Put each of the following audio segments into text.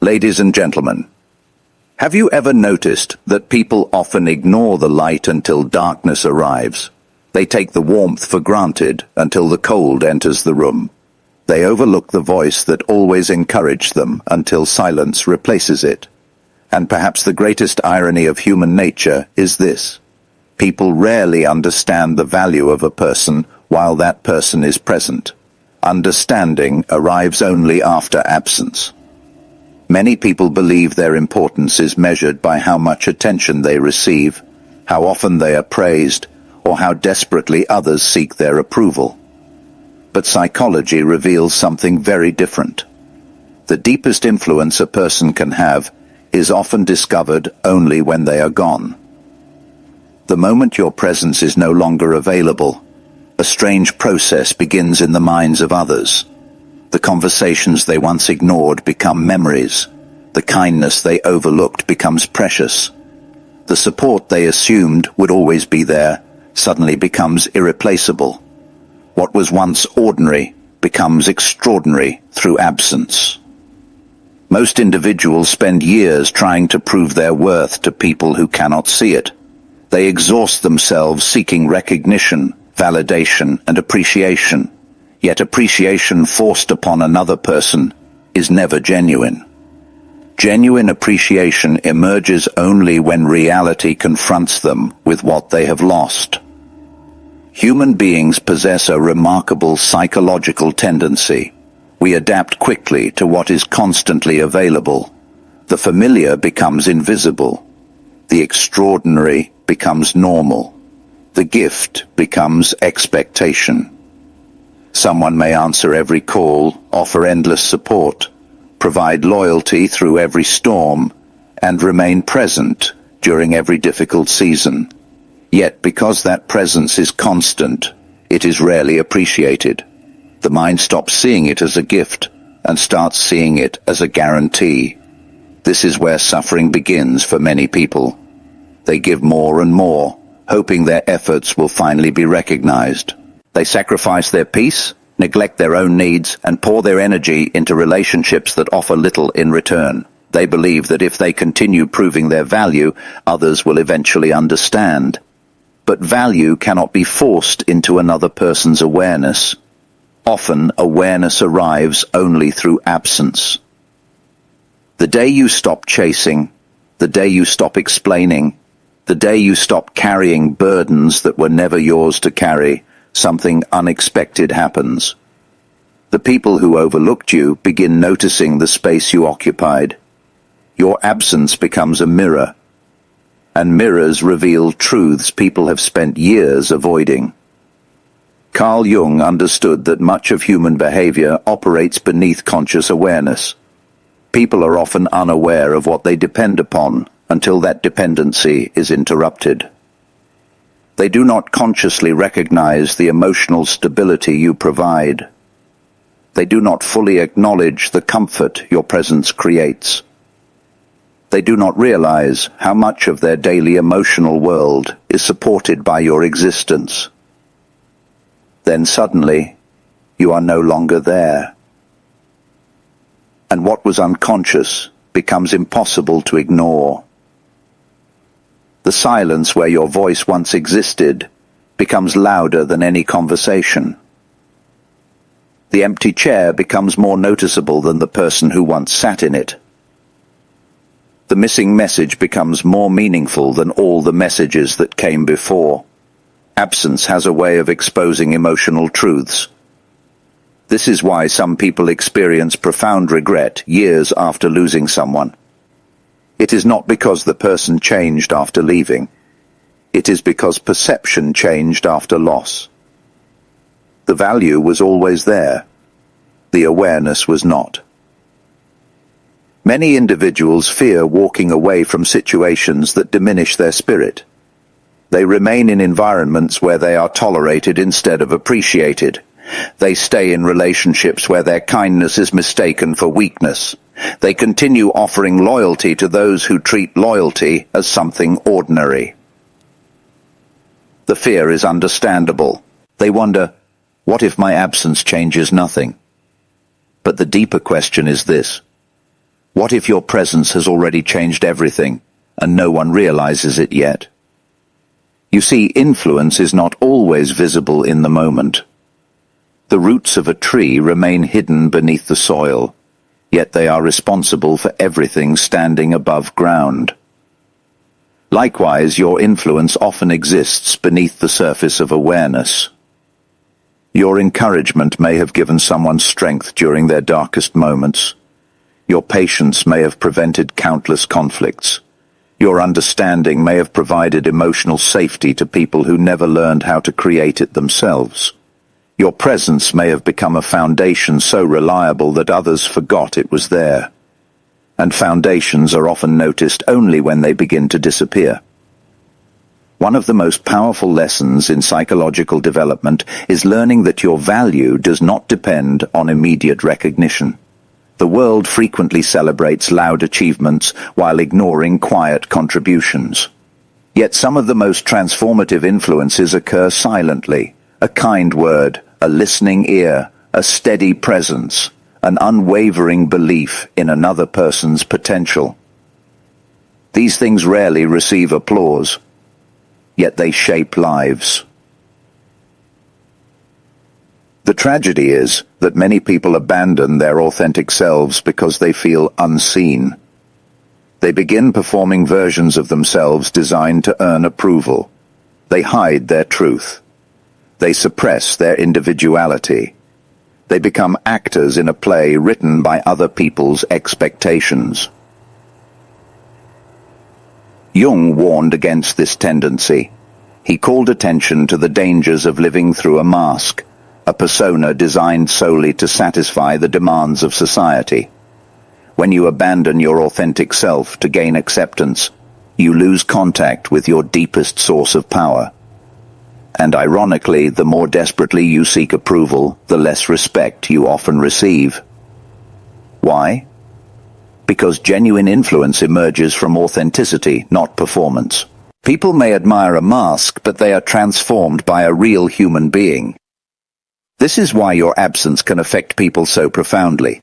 Ladies and gentlemen, have you ever noticed that people often ignore the light until darkness arrives? They take the warmth for granted until the cold enters the room. They overlook the voice that always encouraged them until silence replaces it. And perhaps the greatest irony of human nature is this: people rarely understand the value of a person while that person is present. Understanding arrives only after absence. Many people believe their importance is measured by how much attention they receive, how often they are praised, or how desperately others seek their approval. But psychology reveals something very different. The deepest influence a person can have is often discovered only when they are gone. The moment your presence is no longer available, a strange process begins in the minds of others. The conversations they once ignored become memories. The kindness they overlooked becomes precious. The support they assumed would always be there suddenly becomes irreplaceable. What was once ordinary becomes extraordinary through absence. Most individuals spend years trying to prove their worth to people who cannot see it. They exhaust themselves seeking recognition, validation, and appreciation. Yet appreciation forced upon another person is never genuine. Genuine appreciation emerges only when reality confronts them with what they have lost. Human beings possess a remarkable psychological tendency. We adapt quickly to what is constantly available. The familiar becomes invisible. The extraordinary becomes normal. The gift becomes expectation. Someone may answer every call, offer endless support, provide loyalty through every storm, and remain present during every difficult season. Yet because that presence is constant, it is rarely appreciated. The mind stops seeing it as a gift and starts seeing it as a guarantee. This is where suffering begins for many people. They give more and more, hoping their efforts will finally be recognized. They sacrifice their peace, neglect their own needs, and pour their energy into relationships that offer little in return. They believe that if they continue proving their value, others will eventually understand. But value cannot be forced into another person's awareness. Often, awareness arrives only through absence. The day you stop chasing, the day you stop explaining, the day you stop carrying burdens that were never yours to carry, something unexpected happens. The people who overlooked you begin noticing the space you occupied. Your absence becomes a mirror, and mirrors reveal truths people have spent years avoiding. Carl Jung understood that much of human behavior operates beneath conscious awareness. People are often unaware of what they depend upon until that dependency is interrupted. They do not consciously recognize the emotional stability you provide. They do not fully acknowledge the comfort your presence creates. They do not realize how much of their daily emotional world is supported by your existence. Then suddenly, you are no longer there. And what was unconscious becomes impossible to ignore. The silence where your voice once existed becomes louder than any conversation. The empty chair becomes more noticeable than the person who once sat in it. The missing message becomes more meaningful than all the messages that came before. Absence has a way of exposing emotional truths. This is why some people experience profound regret years after losing someone. It is not because the person changed after leaving. It is because perception changed after loss. The value was always there. The awareness was not. Many individuals fear walking away from situations that diminish their spirit. They remain in environments where they are tolerated instead of appreciated. They stay in relationships where their kindness is mistaken for weakness. They continue offering loyalty to those who treat loyalty as something ordinary. The fear is understandable. They wonder, what if my absence changes nothing? But the deeper question is this: What if your presence has already changed everything, and no one realizes it yet? You see, influence is not always visible in the moment. The roots of a tree remain hidden beneath the soil, yet they are responsible for everything standing above ground. Likewise, your influence often exists beneath the surface of awareness. Your encouragement may have given someone strength during their darkest moments. Your patience may have prevented countless conflicts. Your understanding may have provided emotional safety to people who never learned how to create it themselves. Your presence may have become a foundation so reliable that others forgot it was there. And foundations are often noticed only when they begin to disappear. One of the most powerful lessons in psychological development is learning that your value does not depend on immediate recognition. The world frequently celebrates loud achievements while ignoring quiet contributions. Yet some of the most transformative influences occur silently. A kind word, a listening ear, a steady presence, an unwavering belief in another person's potential. These things rarely receive applause, yet they shape lives. The tragedy is that many people abandon their authentic selves because they feel unseen. They begin performing versions of themselves designed to earn approval. They hide their truth. They suppress their individuality. They become actors in a play written by other people's expectations. Jung warned against this tendency. He called attention to the dangers of living through a mask, a persona designed solely to satisfy the demands of society. When you abandon your authentic self to gain acceptance, you lose contact with your deepest source of power. And ironically, the more desperately you seek approval, the less respect you often receive. Why? Because genuine influence emerges from authenticity, not performance. People may admire a mask, but they are transformed by a real human being. This is why your absence can affect people so profoundly.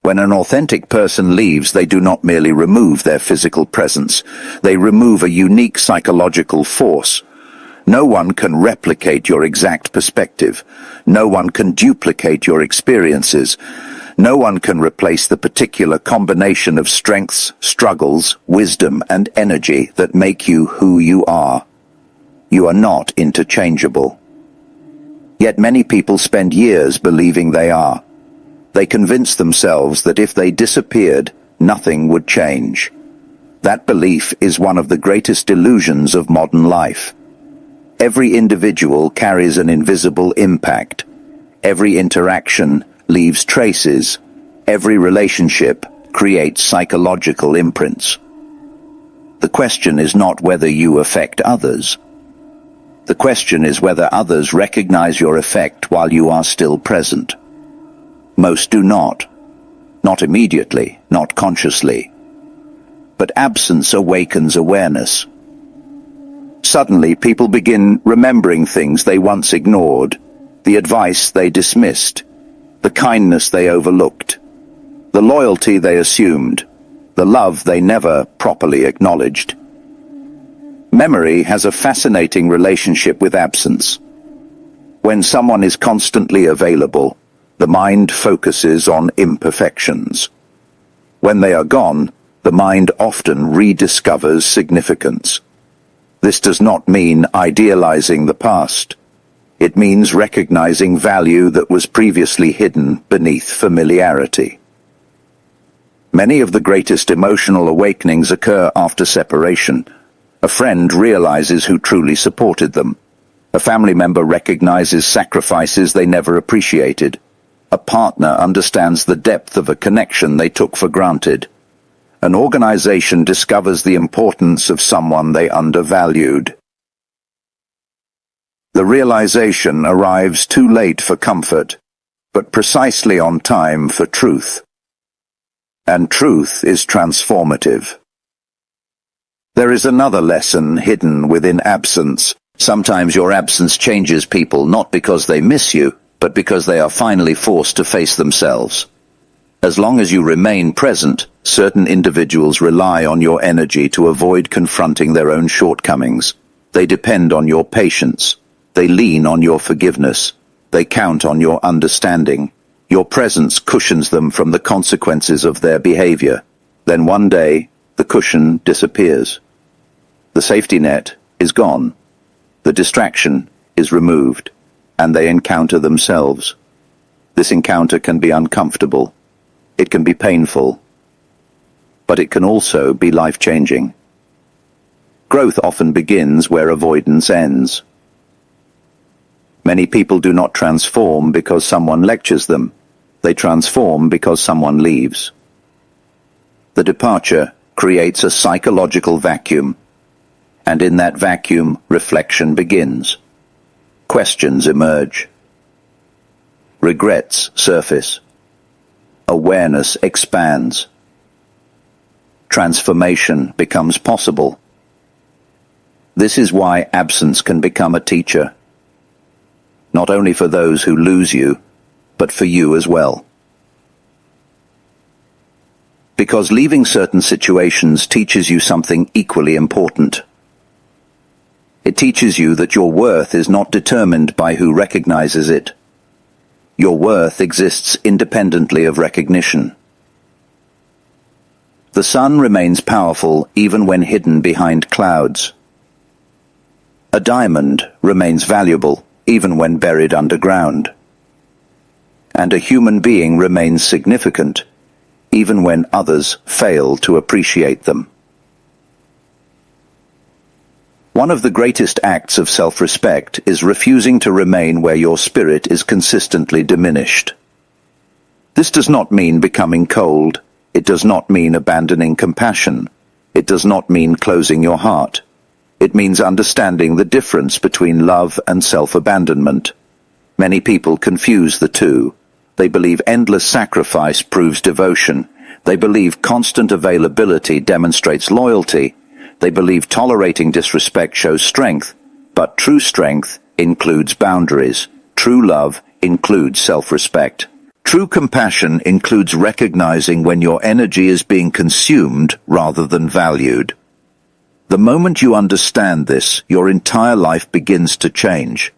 When an authentic person leaves, they do not merely remove their physical presence. They remove a unique psychological force. No one can replicate your exact perspective. No one can duplicate your experiences. No one can replace the particular combination of strengths, struggles, wisdom, and energy that make you who you are. You are not interchangeable. Yet many people spend years believing they are. They convince themselves that if they disappeared, nothing would change. That belief is one of the greatest delusions of modern life. Every individual carries an invisible impact. Every interaction leaves traces. Every relationship creates psychological imprints. The question is not whether you affect others. The question is whether others recognize your effect while you are still present. Most do not. Not immediately, not consciously. But absence awakens awareness. Suddenly, people begin remembering things they once ignored, the advice they dismissed, the kindness they overlooked, the loyalty they assumed, the love they never properly acknowledged. Memory has a fascinating relationship with absence. When someone is constantly available, the mind focuses on imperfections. When they are gone, the mind often rediscovers significance. This does not mean idealizing the past. It means recognizing value that was previously hidden beneath familiarity. Many of the greatest emotional awakenings occur after separation. A friend realizes who truly supported them. A family member recognizes sacrifices they never appreciated. A partner understands the depth of a connection they took for granted. An organization discovers the importance of someone they undervalued. The realization arrives too late for comfort, but precisely on time for truth. And truth is transformative. There is another lesson hidden within absence. Sometimes your absence changes people not because they miss you, but because they are finally forced to face themselves. As long as you remain present, Certain individuals rely on your energy to avoid confronting their own shortcomings. They depend on your patience. They lean on your forgiveness. They count on your understanding. Your presence cushions them from the consequences of their behavior. Then one day, the cushion disappears. The safety net is gone. The distraction is removed, and they encounter themselves. This encounter can be uncomfortable. It can be painful. But it can also be life-changing. Growth often begins where avoidance ends. Many people do not transform because someone lectures them. They transform because someone leaves. The departure creates a psychological vacuum, and in that vacuum, reflection begins. Questions emerge. Regrets surface. Awareness expands. Transformation becomes possible. This is why absence can become a teacher, not only for those who lose you, but for you as well. Because leaving certain situations teaches you something equally important. It teaches you that your worth is not determined by who recognizes it. Your worth exists independently of recognition. The sun remains powerful even when hidden behind clouds. A diamond remains valuable even when buried underground. And a human being remains significant even when others fail to appreciate them. One of the greatest acts of self-respect is refusing to remain where your spirit is consistently diminished. This does not mean becoming cold. It does not mean abandoning compassion. It does not mean closing your heart. It means understanding the difference between love and self-abandonment. Many people confuse the two. They believe endless sacrifice proves devotion. They believe constant availability demonstrates loyalty. They believe tolerating disrespect shows strength. But true strength includes boundaries. True love includes self-respect. True compassion includes recognizing when your energy is being consumed rather than valued. The moment you understand this, your entire life begins to change.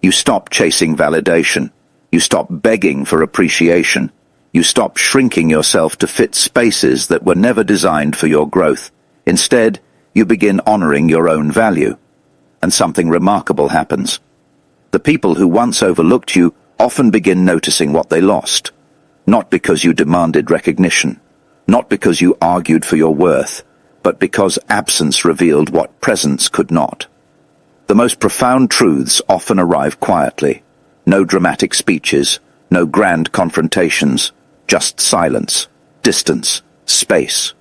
You stop chasing validation. You stop begging for appreciation. You stop shrinking yourself to fit spaces that were never designed for your growth. Instead, you begin honoring your own value. And something remarkable happens. The people who once overlooked you often begin noticing what they lost. Not because you demanded recognition. Not because you argued for your worth. But because absence revealed what presence could not. The most profound truths often arrive quietly. No dramatic speeches, no grand confrontations, just silence, distance, space.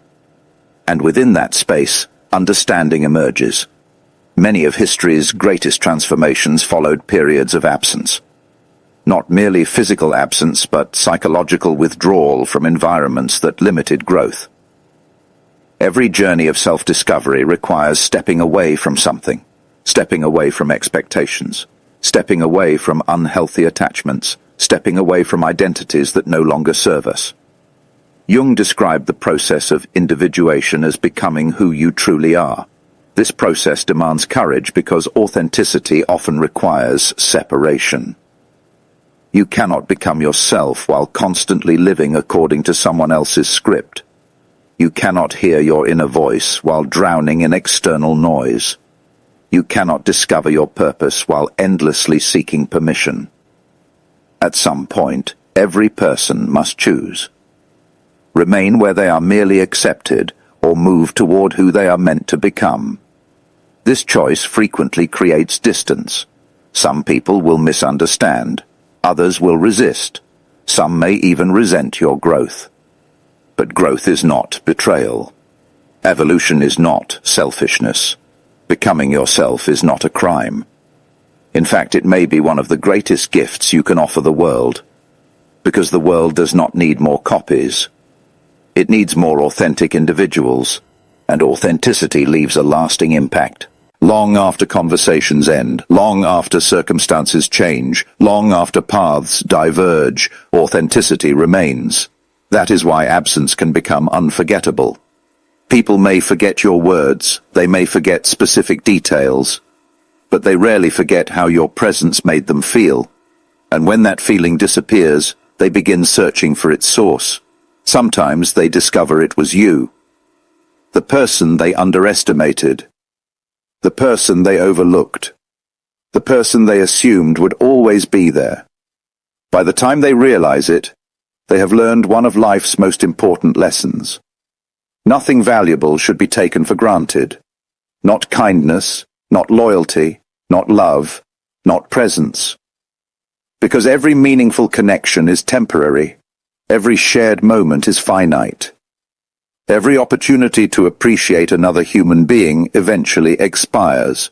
And within that space, understanding emerges. Many of history's greatest transformations followed periods of absence. Not merely physical absence, but psychological withdrawal from environments that limited growth. Every journey of self-discovery requires stepping away from something, stepping away from expectations, stepping away from unhealthy attachments, stepping away from identities that no longer serve us. Jung described the process of individuation as becoming who you truly are. This process demands courage because authenticity often requires separation. You cannot become yourself while constantly living according to someone else's script. You cannot hear your inner voice while drowning in external noise. You cannot discover your purpose while endlessly seeking permission. At some point, every person must choose. Remain where they are merely accepted, or move toward who they are meant to become. This choice frequently creates distance. Some people will misunderstand. Others will resist. Some may even resent your growth. But growth is not betrayal. Evolution is not selfishness. Becoming yourself is not a crime. In fact, it may be one of the greatest gifts you can offer the world. Because the world does not need more copies. It needs more authentic individuals, and authenticity leaves a lasting impact. Long after conversations end, long after circumstances change, long after paths diverge, authenticity remains. That is why absence can become unforgettable. People may forget your words, they may forget specific details, but they rarely forget how your presence made them feel. And when that feeling disappears, they begin searching for its source. Sometimes they discover it was you. The person they underestimated. The person they overlooked. The person they assumed would always be there. By the time they realize it, they have learned one of life's most important lessons. Nothing valuable should be taken for granted. Not kindness, not loyalty, not love, not presence. Because every meaningful connection is temporary. Every shared moment is finite. Every opportunity to appreciate another human being eventually expires.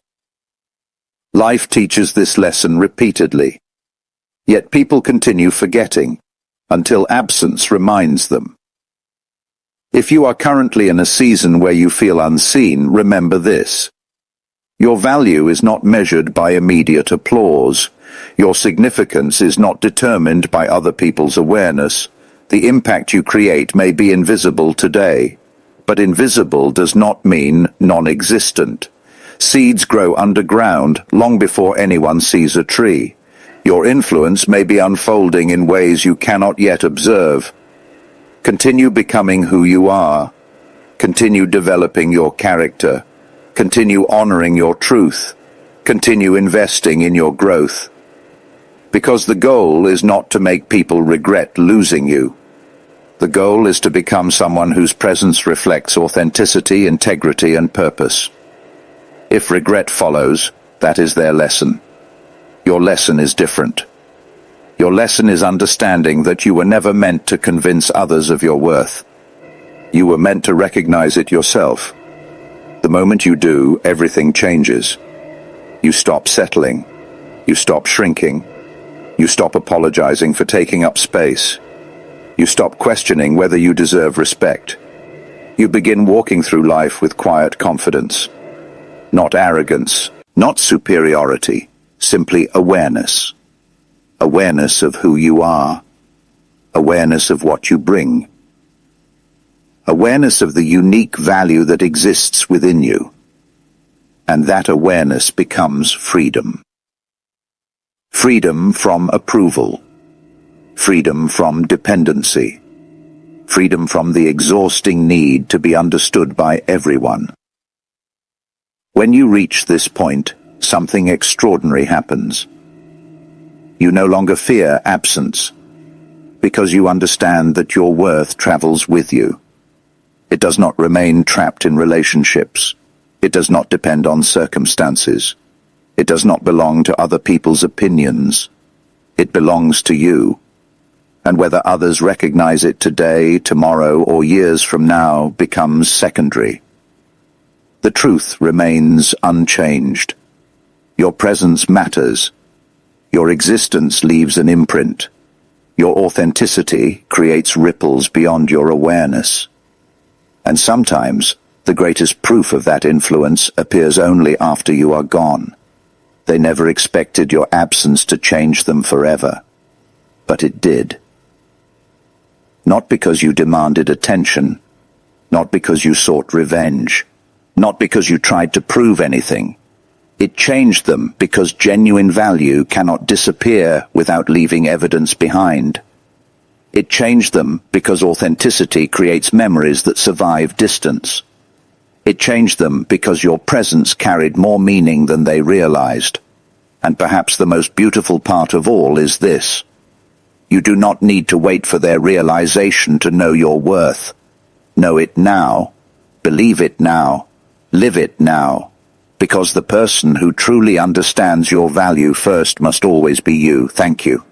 Life teaches this lesson repeatedly. Yet people continue forgetting, until absence reminds them. If you are currently in a season where you feel unseen, remember this. Your value is not measured by immediate applause. Your significance is not determined by other people's awareness. The impact you create may be invisible today, but invisible does not mean non-existent. Seeds grow underground long before anyone sees a tree. Your influence may be unfolding in ways you cannot yet observe. Continue becoming who you are. Continue developing your character. Continue honoring your truth. Continue investing in your growth. Because the goal is not to make people regret losing you. The goal is to become someone whose presence reflects authenticity, integrity, and purpose. If regret follows, that is their lesson. Your lesson is different. Your lesson is understanding that you were never meant to convince others of your worth. You were meant to recognize it yourself. The moment you do, everything changes. You stop settling. You stop shrinking. You stop apologizing for taking up space. You stop questioning whether you deserve respect. You begin walking through life with quiet confidence. Not arrogance, not superiority, simply awareness. Awareness of who you are. Awareness of what you bring. Awareness of the unique value that exists within you. And that awareness becomes freedom. Freedom from approval. Freedom from dependency. Freedom from the exhausting need to be understood by everyone. When you reach this point, something extraordinary happens. You no longer fear absence, because you understand that your worth travels with you. It does not remain trapped in relationships. It does not depend on circumstances. It does not belong to other people's opinions. It belongs to you. And whether others recognize it today, tomorrow, or years from now becomes secondary. The truth remains unchanged. Your presence matters. Your existence leaves an imprint. Your authenticity creates ripples beyond your awareness. And sometimes, the greatest proof of that influence appears only after you are gone. They never expected your absence to change them forever. But it did. Not because you demanded attention, not because you sought revenge, not because you tried to prove anything. It changed them because genuine value cannot disappear without leaving evidence behind. It changed them because authenticity creates memories that survive distance. It changed them because your presence carried more meaning than they realized. And perhaps the most beautiful part of all is this. You do not need to wait for their realization to know your worth. Know it now. Believe it now. Live it now. Because the person who truly understands your value first must always be you. Thank you.